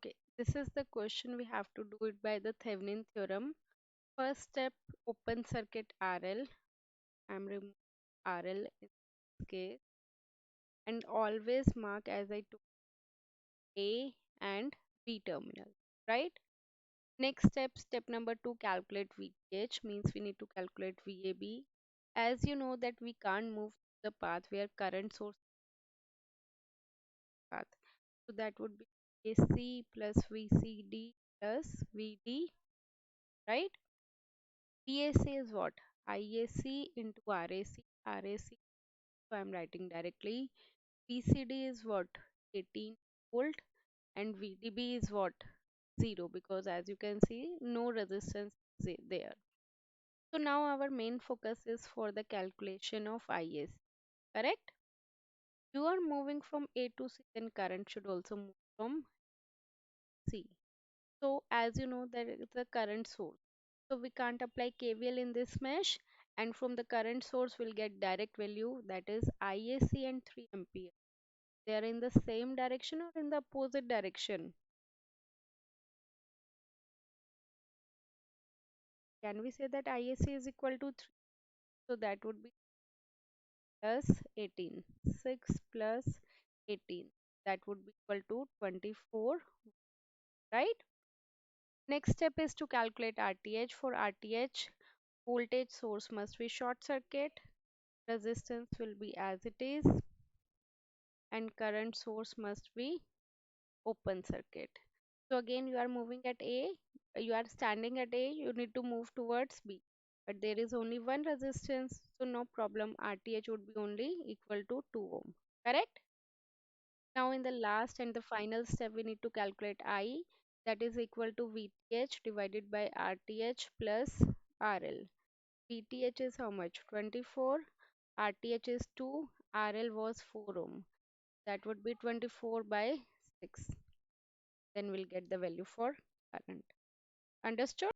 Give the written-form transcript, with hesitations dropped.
Okay, this is the question. We have to do it by the Thevenin theorem. First step, open circuit RL. I'm removing RL in this case, and always mark as I took A and B terminal, right? Next step, step number 2, calculate VTH, means we need to calculate VAB. As you know that we can't move the path where current source path. So that would be AC plus VCD plus VD, right? PAC is what? IAC into RAC. RAC, so I'm writing directly. PCD is what? 18 volt, and VDB is what? 0, because as you can see, no resistance is there. So now our main focus is for the calculation of IAC, correct? You are moving from A to C, then current should also move from C. So as you know that it's a current source. So we can't apply KVL in this mesh, and from the current source we'll get direct value, that is IAC and 3 ampere. They are in the same direction or in the opposite direction? Can we say that IAC is equal to 3? So that would be plus 18. 6 plus 18. That would be equal to 24, right? Next step is to calculate RTH. For RTH, voltage source must be short circuit, resistance will be as it is, and current source must be open circuit. So again, you are moving at A, you are standing at A, you need to move towards B. But there is only one resistance, so no problem. RTH would be only equal to 2 ohm. Correct? Now in the last and the final step, we need to calculate I, that is equal to VTH divided by RTH plus RL. VTH is how much? 24. RTH is 2. RL was 4 ohm. That would be 24 by 6. Then we'll get the value for current. Understood?